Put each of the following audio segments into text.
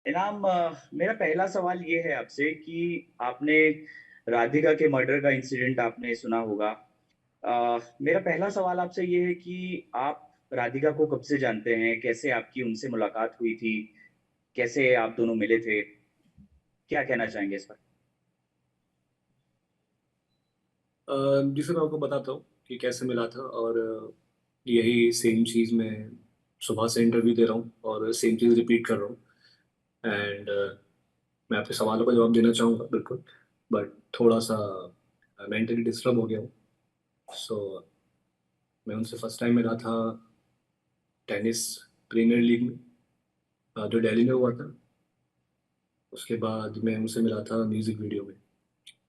इनाम, मेरा पहला सवाल ये है आपसे कि आपने राधिका के मर्डर का इंसिडेंट आपने सुना होगा। मेरा पहला सवाल आपसे ये है कि आप राधिका को कब से जानते हैं, कैसे आपकी उनसे मुलाकात हुई थी, कैसे आप दोनों मिले थे, क्या कहना चाहेंगे इस पर? जी सर, मैं आपको बताता हूँ कि कैसे मिला था। और यही सेम चीज़ मैं सुबह से इंटरव्यू दे रहा हूँ और सेम चीज़ रिपीट कर रहा हूँ। एंड मैं आपके सवालों का जवाब देना चाहूँगा बिल्कुल, बट थोड़ा सा मेंटली डिस्टर्ब हो गया हूँ। सो मैं उनसे फर्स्ट टाइम मिला था टेनिस प्रीमियर लीग में, जो दिल्ली में हुआ था। उसके बाद मैं उनसे मिला था म्यूज़िक वीडियो में,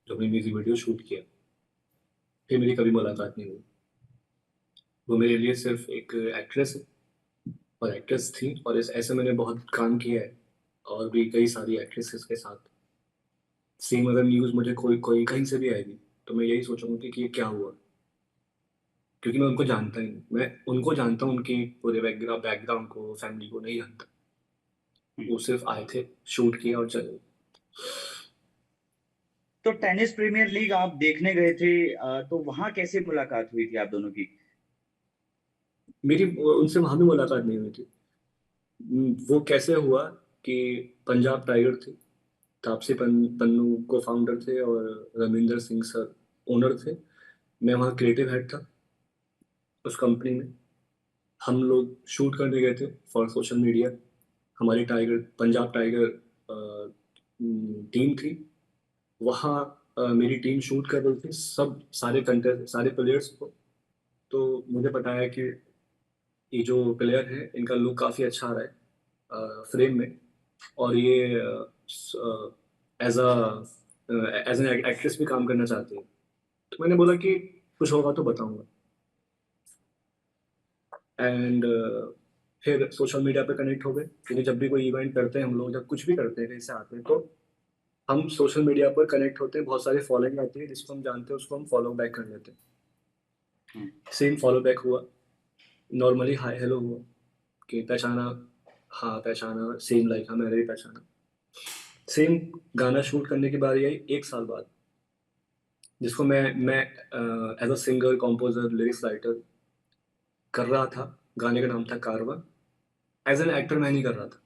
जो हमने म्यूज़िक वीडियो शूट किया। फिर मेरी कभी मुलाकात नहीं हुई। वो मेरे लिए सिर्फ एक एक्ट्रेस है और एक्ट्रेस थी, और इस ऐसे मैंने बहुत काम किया है और भी कई सारी एक्ट्रेसेस के साथ। सेम अगर न्यूज़ मुझे कोई कोई कहीं से भी आएगी तो मैं यही सोचूंगा कि ये क्या हुआ, क्योंकि मैं उनको जानता ही नहीं। मैं उनको जानता हूँ, उनकी पूरे बैकग्राउंड को, फैमिली को नहीं जानता। वो सिर्फ आए थे, शूट किया और चले। तो टेनिस प्रीमियर लीग आप देखने गए थे, तो वहां कैसे मुलाकात हुई थी आप दोनों की? मेरी उनसे वहां भी मुलाकात नहीं हुई थी। वो कैसे हुआ कि पंजाब टाइगर थी, पन्नू को फाउंडर थे और रविंदर सिंह सर ओनर थे। मैं वहाँ क्रिएटिव हेड था उस कंपनी में। हम लोग शूट करने गए थे फॉर सोशल मीडिया। हमारी टाइगर पंजाब टाइगर टीम थी वहाँ। मेरी टीम शूट कर रही थी सब, सारे कंटेस्ट, सारे प्लेयर्स को। तो मुझे बताया कि ये जो प्लेयर है इनका लुक काफ़ी अच्छा आ रहा है फ्रेम में, और ये एज एज एन एक्ट्रेस भी काम करना चाहती है। तो मैंने बोला कि कुछ होगा तो बताऊंगा। एंड फिर सोशल मीडिया पे कनेक्ट हो गए, क्योंकि जब भी कोई इवेंट करते हैं हम लोग, जब कुछ भी करते हैं कहीं से आते हैं, तो हम सोशल मीडिया पर कनेक्ट होते हैं। बहुत सारे फॉलोइंग आती है, जिसको हम जानते हैं उसको हम फॉलो बैक कर लेते हैं। हम्म। सेम फॉलो बैक हुआ, नॉर्मली हाय हेलो हुआ कि पहचाना, हाँ पहचाना, सेम लाइक हाँ मैंने भी पहचाना। सेम गाना शूट करने की बारी आई 1 साल बाद, जिसको मैं as a singer, composer, lyrics writer कर रहा था। गाने का नाम था कारवा। एज एन एक्टर मैं नहीं कर रहा था,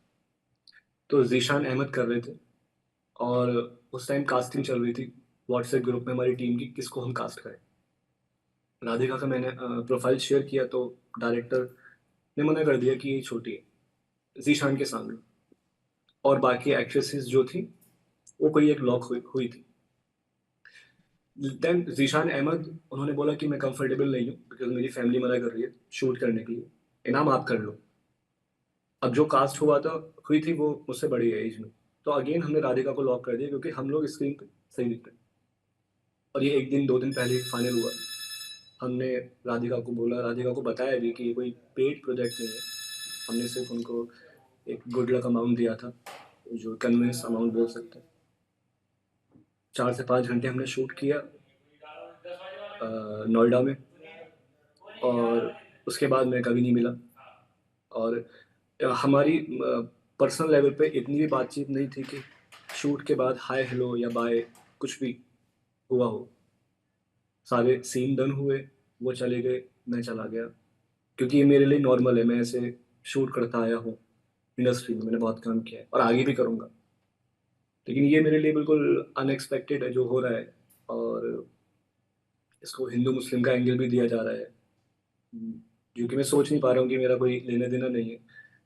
तो जीशान अहमद कर रहे थे। और उस टाइम कास्टिंग चल रही थी व्हाट्सएप ग्रुप में हमारी टीम की, किसको हम कास्ट करें। राधिका का मैंने प्रोफाइल शेयर किया तो डायरेक्टर ने मना कर दिया कि ये छोटी है जीशान के सामने। और बाकी एक्ट्रेसेस जो थी वो कोई एक लॉक हुई थी। देन जीशान अहमद, उन्होंने बोला कि मैं कंफर्टेबल नहीं हूँ बिकॉज मेरी फैमिली मना कर रही है शूट करने के लिए, इनाम आप कर लो। अब जो कास्ट हुआ था, हुई थी वो मुझसे बड़ी है एज में। तो अगेन हमने राधिका को लॉक कर दिया, क्योंकि हम लोग स्क्रीन पे सही दिखते हैं। और ये एक दिन 2 दिन पहले फाइनल हुआ। हमने राधिका को बोला, राधिका को बताया भी कि ये कोई पेड प्रोजेक्ट नहीं है। हमने सिर्फ उनको एक गुड लक अमाउंट दिया था, जो कन्विंस अमाउंट बोल सकते हैं। 4 से 5 घंटे हमने शूट किया नोएडा में, और उसके बाद मैं कभी नहीं मिला। और हमारी पर्सनल लेवल पे इतनी भी बातचीत नहीं थी कि शूट के बाद हाय हेलो या बाय कुछ भी हुआ हो। सारे सीन डन हुए, वो चले गए, मैं चला गया। क्योंकि ये मेरे लिए नॉर्मल है, मैं ऐसे शूट करता आया हूँ। इंडस्ट्री में मैंने बहुत काम किया है और आगे भी करूँगा। लेकिन ये मेरे लिए बिल्कुल अनएक्सपेक्टेड है जो हो रहा है। और इसको हिंदू मुस्लिम का एंगल भी दिया जा रहा है, जो कि मैं सोच नहीं पा रहा हूँ कि मेरा कोई लेना देना नहीं है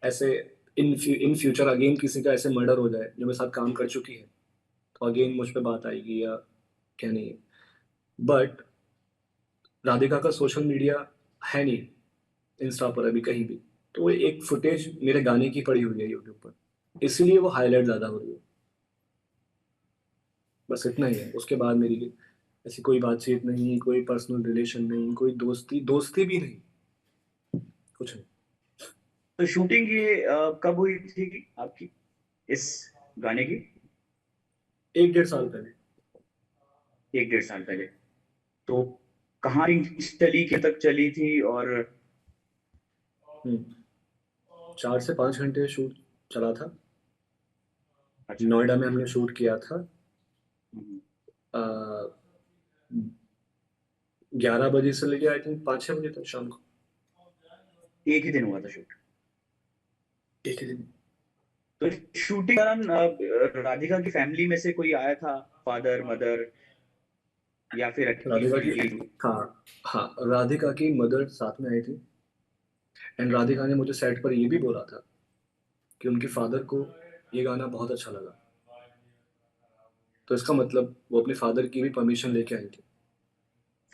ऐसे। इन फ्यूचर अगेन किसी का ऐसे मर्डर हो जाए जो मेरे साथ काम कर चुकी है, तो अगेन मुझ पे बात आएगी या क्या नहीं है। बट राधिका का सोशल मीडिया है नहीं इंस्टा पर अभी कहीं भी। तो वो एक फुटेज मेरे गाने की पड़ी हुई है यूट्यूब पर, इसीलिए वो हाईलाइट ज़्यादा हो रही है। बस इतना ही है। उसके बाद मेरी ऐसी कोई बातचीत नहीं, कोई पर्सनल रिलेशन नहीं, कोई दोस्ती दोस्ती भी नहीं, कुछ नहीं। तो शूटिंग ये कब हुई थी आपकी, इस गाने की? 1 डेढ़ साल पहले। 1 डेढ़ साल पहले। तो कहाँ चली, क्या तक चली थी, और 4 से 5 घंटे शूट चला था। अच्छा। नोएडा में हमने शूट किया था। हम्म। 11 बजे से लेके आई थिंक 5-6 बजे तक शाम को। एक ही दिन हुआ था शूट? एक ही दिन। तो शूटिंग दौरान राधिका की फैमिली में से कोई आया था? फादर, मदर, या फिर अकेली राधिका की, फैमिली? हाँ हाँ, राधिका की मदर साथ में आई थी। एंड राधिका ने मुझे सेट पर ये भी बोला था कि उनके फादर को ये गाना बहुत अच्छा लगा। तो इसका मतलब वो अपने फादर की भी परमिशन लेके आई थी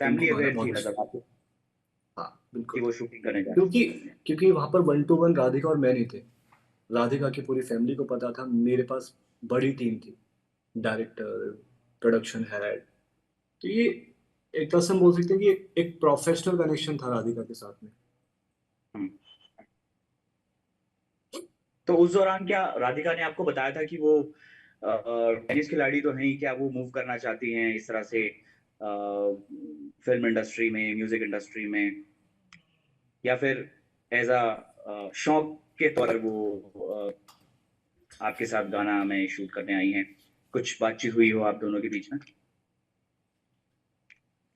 कि उनको फैमिली गाना अवेयर थी बहुत अच्छा मतलब लगा। आपको हाँ कि बिल्कुल। वो शूटिंग करने जा क्योंकि रहे हैं? क्योंकि वहां पर 1-to-1 राधिका और मैं नहीं थे। राधिका की पूरी फैमिली को पता था, मेरे पास बड़ी टीम थी, डायरेक्टर, प्रोडक्शन हेड। तो ये एक तरह से हम बोल सकते हैं कि एक प्रोफेशनल कनेक्शन था राधिका के साथ में। हम्म। तो उस दौरान क्या राधिका ने आपको बताया था कि वो टेनिस खिलाड़ी तो हैं ही, क्या वो मूव करना चाहती हैं इस तरह से फिल्म इंडस्ट्री में, म्यूजिक इंडस्ट्री में, या फिर एज अ शौक के तौर पर वो आपके साथ गाना में शूट करने आई हैं? कुछ बातचीत हुई हो आप दोनों के बीच में?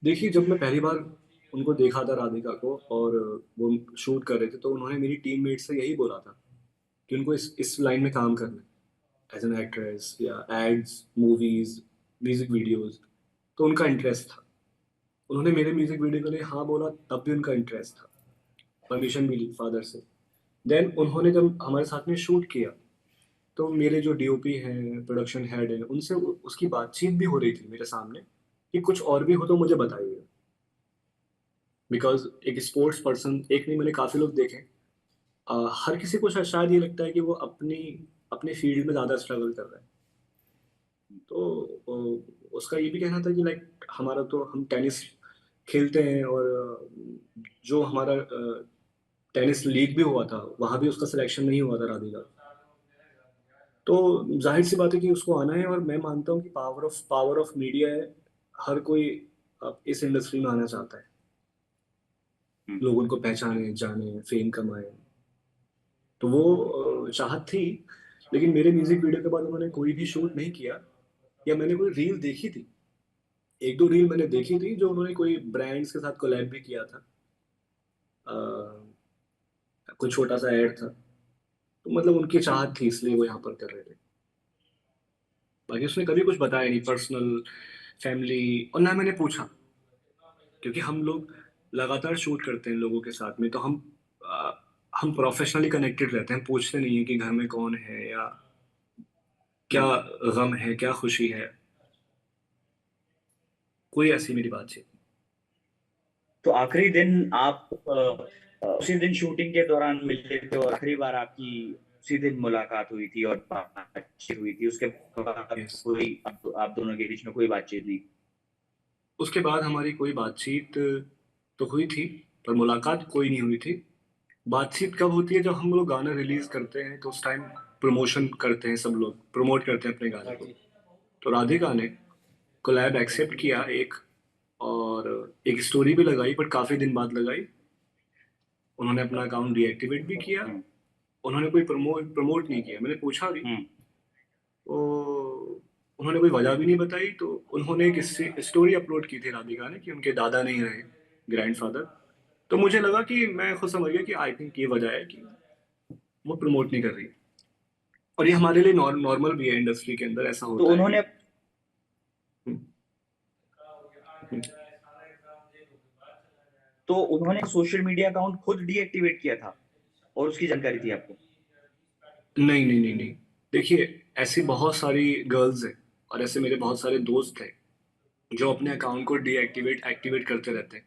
देखिए, जब मैं पहली बार उनको देखा था राधिका को और वो शूट कर रहे थे, तो उन्होंने मेरी टीममेट से यही बोला था कि उनको इस लाइन में काम करना है, एज एन एक्ट्रेस या एड्स, मूवीज, म्यूजिक वीडियोस। तो उनका इंटरेस्ट था। उन्होंने मेरे म्यूजिक वीडियो के लिए हाँ बोला, तब भी उनका इंटरेस्ट था। परमिशन भी ली फादर से। देन उन्होंने जब हमारे साथ में शूट किया, तो मेरे जो डीओपी हैं, प्रोडक्शन हेड हैं, उनसे उसकी बातचीत भी हो रही थी मेरे सामने कि कुछ और भी हो तो मुझे बताइए। बिकॉज एक स्पोर्ट्स पर्सन, एक नहीं मैंने काफी लोग देखे, हर किसी को शायद ये लगता है कि वो अपनी अपने फील्ड में ज्यादा स्ट्रगल कर रहा है। तो उसका ये भी कहना था कि लाइक हमारा तो हम टेनिस खेलते हैं, और जो हमारा टेनिस लीग भी हुआ था वहां भी उसका सिलेक्शन नहीं हुआ था राधिका। तो जाहिर सी बात है कि उसको आना है, और मैं मानता हूँ कि पावर ऑफ मीडिया है। हर कोई इस इंडस्ट्री में आना चाहता है, हम्म। लोग उनको पहचाने, जाने, फेम कमाए। तो वो चाहत थी। लेकिन मेरे म्यूजिक वीडियो के बाद उन्होंने कोई भी शूट नहीं किया। या मैंने कोई रील देखी थी, एक दो रील मैंने देखी थी जो उन्होंने कोई ब्रांड्स के साथ कोलैब भी किया था। अ, कोई छोटा सा एड था। तो मतलब उनकी हम्म। चाहत थी, इसलिए वो यहाँ पर कर रहे थे। बाकी उसने कभी कुछ बताया नहीं, पर्सनल, फैमिली। और ना मैंने पूछा, क्योंकि हम लोग लगातार शूट करते हैं लोगों के साथ में, तो अ, हम प्रोफेशनली कनेक्टेड रहते हैं। हम पूछते नहीं है कि घर में कौन है, या क्या हम्म। गम है, क्या खुशी है। कोई ऐसी मेरी बातचीत तो आखिरी दिन आप उसी दिन शूटिंग के दौरान मिले थे और आखिरी बार आपकी उसी दिन मुलाकात हुई थी और बातचीत हुई थी? उसके बाद नहीं। Yes. कोई आप दोनों के बीच में कोई बातचीत नहीं? उसके बाद हमारी कोई बातचीत तो हुई थी, पर मुलाकात कोई नहीं हुई थी। बातचीत कब होती है, जब हम लोग गाना रिलीज करते हैं तो उस टाइम प्रमोशन करते हैं, सब लोग प्रमोट करते हैं अपने गाने को। तो राधिका ने कोलैब एक्सेप्ट किया एक, और एक स्टोरी भी लगाई, बट काफी दिन बाद लगाई। उन्होंने अपना अकाउंट डीएक्टिवेट भी किया। हम्म। उन्होंने कोई प्रमोट नहीं किया, मैंने पूछा भी। हम्म। तो उन्होंने कोई वजह भी नहीं बताई। तो उन्होंने एक स्टोरी अपलोड की थी राधिका ने कि उनके दादा नहीं रहे, ग्रैंडफादर। तो मुझे लगा कि मैं खुद समझ गया कि आई थिंक ये वजह है कि वो प्रमोट नहीं कर रही। और ये हमारे लिए नॉर्मल भी है, इंडस्ट्री के अंदर ऐसा तो होता है कि उन्होंने हम्म, हम्म। तो उन्होंने सोशल मीडिया अकाउंट खुद डीएक्टिवेट किया था और उसकी जानकारी थी आपको? नहीं नहीं नहीं नहीं। देखिए, ऐसी बहुत सारी गर्ल्स हैं, और ऐसे मेरे बहुत सारे दोस्त हैं जो अपने अकाउंट को डीएक्टिवेट एक्टिवेट करते रहते हैं।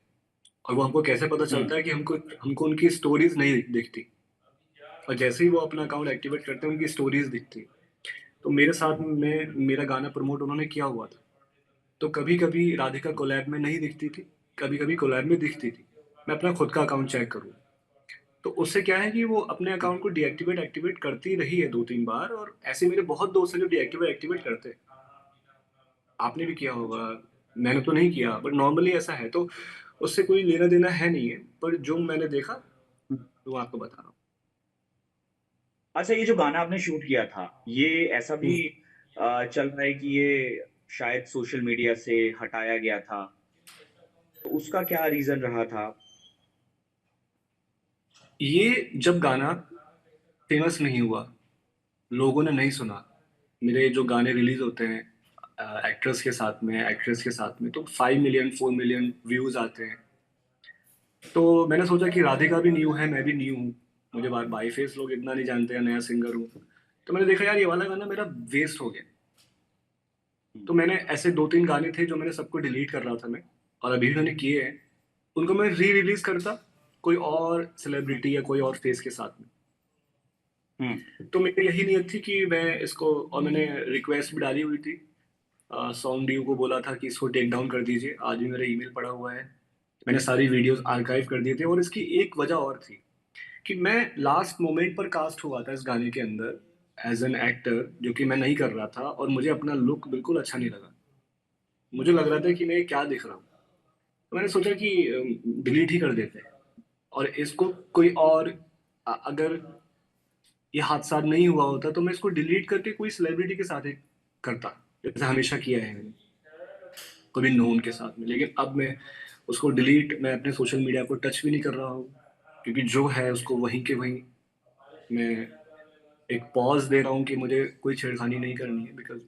और वो हमको कैसे पता हम्म। चलता है कि हमको हमको उनकी स्टोरीज नहीं दिखती। और जैसे ही वो अपना अकाउंट एक्टिवेट करते हैं, उनकी स्टोरीज दिखती। तो मेरे साथ में मेरा गाना प्रमोट उन्होंने किया हुआ था। तो कभी कभी राधिका कोलैब में नहीं दिखती थी, कभी कभी कोलैब में दिखती थी। मैं अपना खुद का अकाउंट चेक करूँ, तो उससे क्या है कि वो अपने अकाउंट को डीएक्टिवेट एक्टिवेट करती रही है 2-3 बार। और ऐसे मेरे बहुत दोस्त हैं जो डीएक्टिवेट एक्टिवेट करते हैं। आपने भी किया होगा, मैंने तो नहीं किया, बट नॉर्मली ऐसा है। तो उससे कोई लेना देना है नहीं है, पर जो मैंने देखा हम्म। तो वो आपको बता रहा अच्छा, ये जो गाना आपने शूट किया था, ये ऐसा भी हूँ। चल रहा है कि ये शायद सोशल मीडिया से हटाया गया था, तो उसका क्या रीजन रहा था? ये जब गाना फेमस नहीं हुआ, लोगों ने नहीं सुना, मेरे जो गाने रिलीज होते हैं एक्ट्रेस के साथ में, एक्ट्रेस के साथ में, तो 5 मिलियन 4 मिलियन व्यूज आते हैं। तो मैंने सोचा कि राधिका भी न्यू है, मैं भी न्यू हूँ, मुझे बाई फेस लोग इतना नहीं जानते हैं, नया सिंगर हूँ। तो मैंने देखा यार ये वाला गाना मेरा वेस्ट हो गया। हम्म, तो मैंने ऐसे 2 3 गाने थे जो मैंने सबको डिलीट कर रहा था मैं, और अभी भी मैंने किए हैं, उनको मैं री रिलीज करता कोई और हम्म, सेलिब्रिटी या कोई और फेस के साथ में। हम्म, तो मेरी यही नीयत थी कि मैं इसको, और मैंने रिक्वेस्ट भी डाली हुई थी, सॉन्ग ड्यू को बोला था कि इसको टेक डाउन कर दीजिए, आज भी मेरा ईमेल पड़ा हुआ है। मैंने सारी वीडियोस आर्काइव कर दिए थे, और इसकी एक वजह और थी कि मैं लास्ट मोमेंट पर कास्ट हुआ था इस गाने के अंदर एज एन एक्टर, जो कि मैं नहीं कर रहा था, और मुझे अपना लुक बिल्कुल अच्छा नहीं लगा। मुझे लग रहा था कि मैं क्या दिख रहा हूँ। तो मैंने सोचा कि डिलीट ही कर देते हैं, और इसको कोई और, अगर ये हादसा नहीं हुआ होता तो मैं इसको डिलीट करके कोई सेलिब्रिटी के साथ ही करता, जैसे हमेशा किया है मैंने, कभी नोन के साथ में। लेकिन अब मैं उसको डिलीट, मैं अपने सोशल मीडिया को टच भी नहीं कर रहा हूँ, क्योंकि जो है उसको वहीं के वहीं मैं एक पॉज दे रहा हूँ कि मुझे कोई छेड़खानी नहीं करनी है, बिकॉज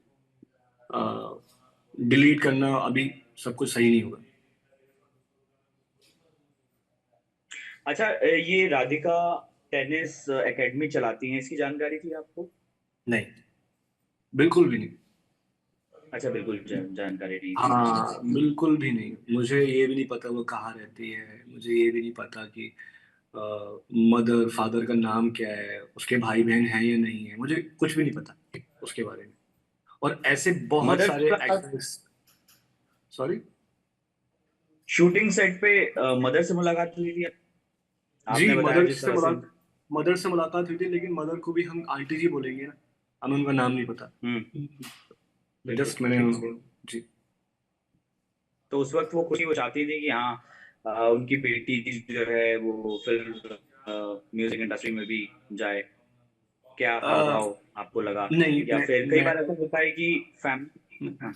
डिलीट करना अभी सब कुछ सही नहीं होगा। अच्छा, ये राधिका टेनिस एकेडमी चलाती हैं, इसकी जानकारी थी आपको? नहीं, बिल्कुल भी नहीं। अच्छा, बिल्कुल जानकारी नहीं थी। हाँ, बिल्कुल भी नहीं, मुझे ये भी नहीं पता वो कहाँ रहती है, मुझे ये भी नहीं पता कि मदर फादर का नाम क्या है, उसके भाई बहन हैं या नहीं है, मुझे कुछ भी नहीं पता उसके बारे में। और ऐसे बहुत मदर सारे एक्टर्स। सॉरी। शूटिंग सेट पे मदर से मुलाकात हुई थी? जी, आपने बताया जिस तरह से। मदर से मुलाकात हुई थी, लेकिन मदर को भी हम आंटी जी बोलेंगे ना, हमें उनका नाम नहीं पता। हम्म, बिल्कुल जस्ट मैंने उनको। जी। तो उस वक्त वो खुशी वो चाहती थी कि हाँ, उनकी बेटी जो है वो फिल्म म्यूजिक इंडस्ट्री में भी जाए। क्या हाव अ, भाव आपको लगा? नहीं या फिर कई मैं बार ऐसा होता है कि फैमिली। हाँ।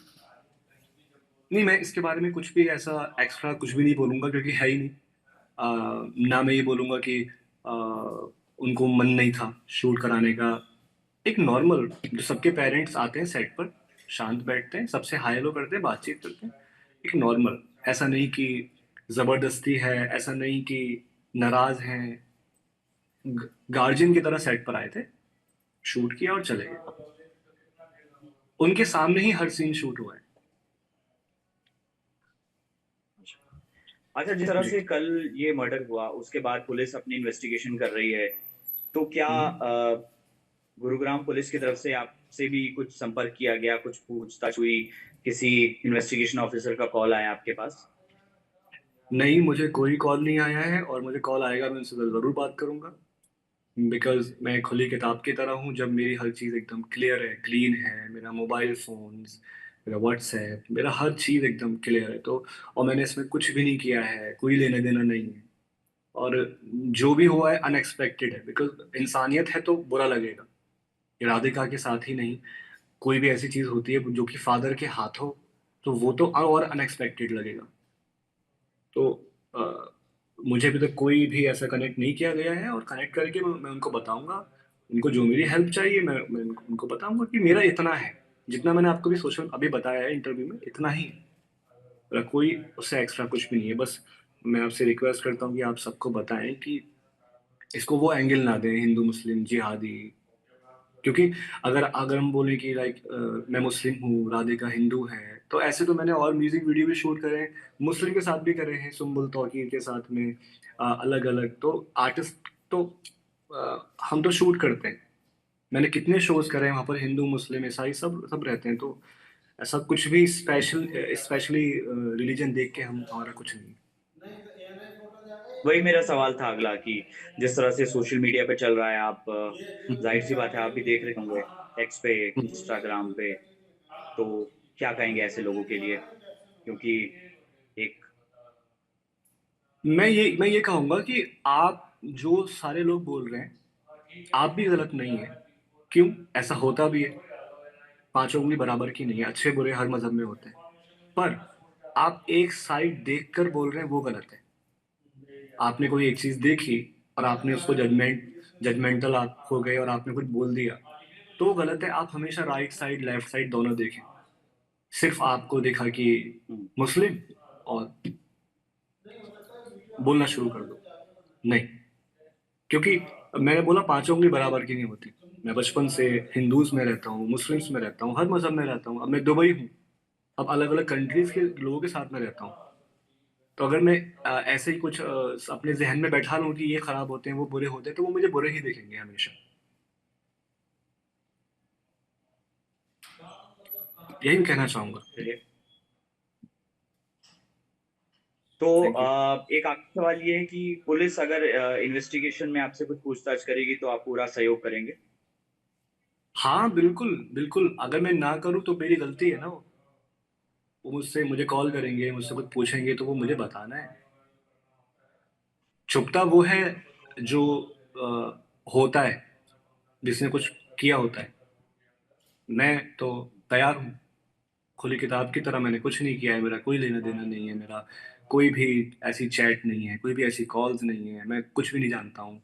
नहीं, मैं इसके बारे में कुछ भी ऐसा एक्स्ट्रा कुछ भी नहीं बोलूंगा, क्योंकि है ही नहीं। ना मैं ये बोलूंगा कि उनको मन नहीं था शूट कराने का। एक नॉर्मल, जो सबके पेरेंट्स आते हैं सेट पर, शांत बैठते हैं, सबसे हाय हेलो करते हैं, बातचीत करते हैं, एक नॉर्मल। ऐसा नहीं कि जबरदस्ती है, ऐसा नहीं कि नाराज हैं। गार्जियन की तरह सेट पर आए थे, शूट किया और चले गए, उनके सामने ही हर सीन शूट हुआ है। अच्छा, जिस तरह जी। से कल ये मर्डर हुआ उसके बाद पुलिस अपनी इन्वेस्टिगेशन कर रही है, तो क्या हम्म। गुरुग्राम पुलिस की तरफ से आपसे भी कुछ संपर्क किया गया, कुछ पूछताछ हुई, किसी इन्वेस्टिगेशन ऑफिसर का कॉल आया आपके पास? नहीं, मुझे कोई कॉल नहीं आया है, और मुझे कॉल आएगा मैं उनसे जरूर बात करूंगा, बिकॉज मैं खुली किताब की तरह हूँ। जब मेरी हर चीज़ एकदम क्लियर है, क्लीन है, मेरा मोबाइल फोन्स, मेरा व्हाट्सएप, मेरा हर चीज़ एकदम क्लियर है, तो और मैंने इसमें कुछ भी नहीं किया है, कोई लेना देना नहीं है, और जो भी हुआ है अनएक्सपेक्टेड है, बिकॉज इंसानियत है तो बुरा लगेगा। ये राधिका के साथ ही नहीं, कोई भी ऐसी चीज़ होती है जो कि फादर के हाथ हो, तो वो तो और अनएक्सपेक्टेड लगेगा। तो मुझे अभी तक कोई भी ऐसा कनेक्ट नहीं किया गया है, और कनेक्ट करके मैं उनको बताऊंगा, उनको जो मेरी हेल्प चाहिए मैं उनको बताऊंगा कि मेरा इतना है, जितना मैंने आपको भी सोशल अभी बताया है इंटरव्यू में, इतना ही है। मेरा कोई उससे एक्स्ट्रा कुछ भी नहीं है। बस मैं आपसे रिक्वेस्ट करता हूँ कि आप सबको बताएं कि इसको वो एंगल ना दें हिंदू मुस्लिम जिहादी, क्योंकि अगर अगर हम बोलें कि लाइक मैं मुस्लिम हूँ, राधिका हिंदू है, तो ऐसे तो मैंने और म्यूजिक वीडियो भी शूट करे हैं, मुस्लिम के साथ भी करे हैं, सुम्बुल तौकीर के साथ में, अलग अलग तो आर्टिस्ट, तो हम तो शूट करते हैं। मैंने कितने शोज करे हैं वहाँ पर, हिंदू मुस्लिम ईसाई सब सब रहते हैं, तो ऐसा कुछ भी स्पेशली रिलीजन देख के हम, हमारा कुछ नहीं। वही मेरा सवाल था अगला कि जिस तरह से सोशल मीडिया पे चल रहा है, आप जाहिर सी बात है आप भी देख रहे होंगे, एक्स पे, इंस्टाग्राम पे, तो क्या कहेंगे ऐसे लोगों के लिए? क्योंकि एक। मैं ये कहूंगा कि आप, जो सारे लोग बोल रहे हैं, आप भी गलत नहीं है। क्यों? ऐसा होता भी है, पांचों उंगली बराबर की नहीं है, अच्छे बुरे हर मजहब में होते हैं। पर आप एक साइड देखकर बोल रहे हैं वो गलत है। आपने कोई एक चीज देखी और आपने उसको जजमेंटल आप हो गए और आपने कुछ बोल दिया, तो वो गलत है। आप हमेशा राइट साइड लेफ्ट साइड दोनों देखें। सिर्फ आपको देखा कि हम्म। मुस्लिम और बोलना शुरू कर दो, नहीं। क्योंकि मैंने बोला पांचों उंगली बराबर की नहीं होती। मैं बचपन से हिंदूज में रहता हूँ, मुस्लिम्स में रहता हूँ, हर मजहब में रहता हूँ। अब मैं दुबई हूँ, अब अलग अलग कंट्रीज के लोगों के साथ में रहता हूँ। तो अगर मैं ऐसे ही कुछ अपने जहन में बैठा लूं कि ये खराब होते हैं वो बुरे होते हैं, तो वो मुझे बुरे ही देखेंगे हमेशा। यही मैं कहना चाहूंगा। चलिए। तो थैंक यू। एक आखिरी सवाल ये है कि पुलिस अगर इन्वेस्टिगेशन में आपसे कुछ पूछताछ करेगी तो आप पूरा सहयोग करेंगे? हाँ बिल्कुल बिल्कुल, अगर मैं ना करूँ तो मेरी गलती है ना। वो मुझे कॉल करेंगे, मुझसे कुछ पूछेंगे, तो वो मुझे बताना है। छुपता वो है जो होता है, जिसने कुछ किया होता है। मैं तो तैयार हूँ। खुली किताब की तरह मैंने कुछ नहीं किया है, मेरा कोई लेना देना नहीं है, मेरा कोई भी ऐसी चैट नहीं है, कोई भी ऐसी कॉल्स नहीं है, मैं कुछ भी नहीं जानता हूँ।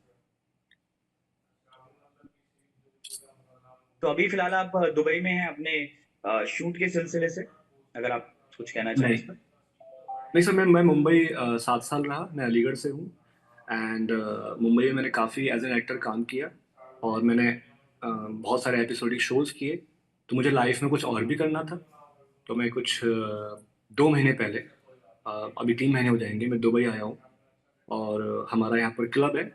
तो अभी फिलहाल आप दुबई में हैं अपने शूट के सिलसिले से, अगर आप कुछ कहना चाहें नहीं इस पर। नहीं सर, मैं मुंबई 7 साल रहा, मैं अलीगढ़ से हूँ। एंड मुंबई में मैंने काफ़ी एज एन एक्टर काम किया, और मैंने बहुत सारे एपिसोडिक शोज किए। तो मुझे लाइफ में कुछ और भी करना था। तो मैं कुछ 2 महीने पहले, अभी 3 महीने हो जाएंगे, मैं दुबई आया हूँ। और हमारा यहाँ पर क्लब है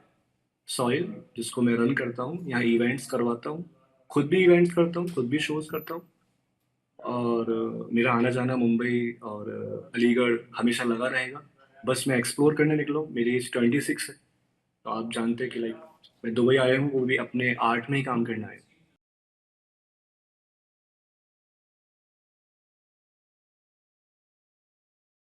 सॉइल, जिसको मैं रन करता हूँ। यहाँ इवेंट्स करवाता हूँ, खुद भी इवेंट्स करता हूँ, खुद भी शोज करता हूँ। और मेरा आना जाना मुंबई और अलीगढ़ हमेशा लगा रहेगा। बस मैं एक्सप्लोर करने निकला हूँ, मेरी एज 26 है। तो आप जानते हैं कि लाइक मैं दुबई आया हूँ, वो भी अपने आर्ट में ही काम करना है।